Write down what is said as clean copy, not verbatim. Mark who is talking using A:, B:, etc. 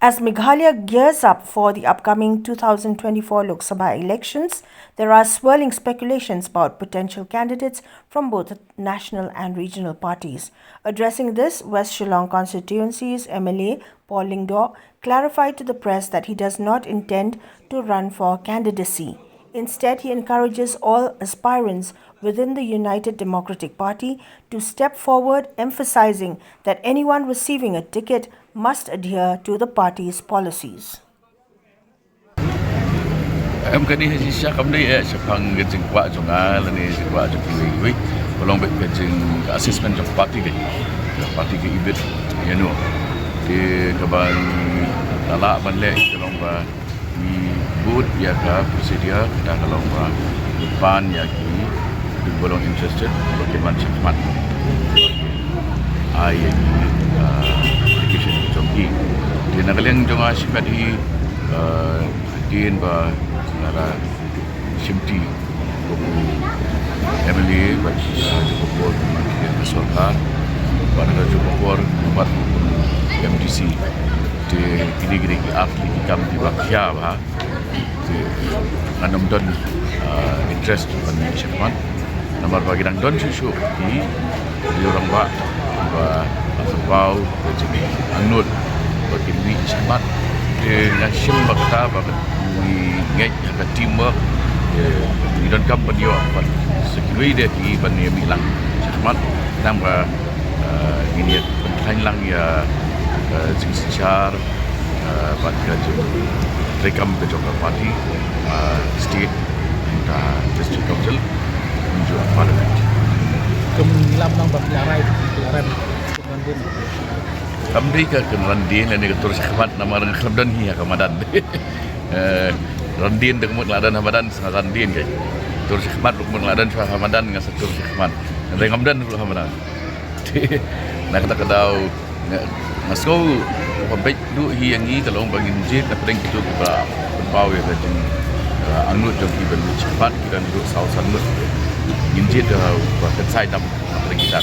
A: As Meghalaya gears up for the upcoming 2024 Lok Sabha elections, there are swirling speculations about potential candidates from both national and regional parties. Addressing this, West Shillong Constituency's MLA Paul Lyngdoh clarified to the press that he does not intend to run for candidacy. Instead, he encourages all aspirants within the United Democratic Party to step forward, emphasizing that anyone receiving a ticket must adhere to the party's policies.
B: Em kani haji syakam ni syapang gajing kwa jonga lani kwa jong belong bet gajing assessment of party ke ibit yanu di kaban lala banle kelong ba mi boot ya ka prosedur kita kelong ba ban ya ki di belong interested bagaimana cepat ai application jongki di nakaleng jonga sipat hi din ba nara simti buku MLA bagi cukup bor makin sorkar pada cukup bor buat MDC di gini atli kam di bakya bah di anam don interest pada siapa nomor bagi dang don susu di orang ba asapau jadi anut bagi ni siapa dengan siapa kata bagi ngay ka teamwork di dalam company apa sekali dia di bani bilang cepat nama ini Thailand ya secara pada rekam kejokan parti state dan district council menuju parliament.
C: Kemudian berkelaran
B: kami ke Randin dan ke terus khidmat nama orang Randin hingga ke Madan. Randin dengan Madan Hamadan sangat Randin ke. Terus khidmat dengan Madan sangat Hamadan dengan satu khidmat. Dan Hamadan dulu Hamadan. Nak kata kadau masuk pabrik dulu yang ini kalau bagi masjid nak pergi itu kita berbau ya macam anut jom kita berkhidmat kita duduk sawah sanut. Masjid dah buat saya dalam pergi kita.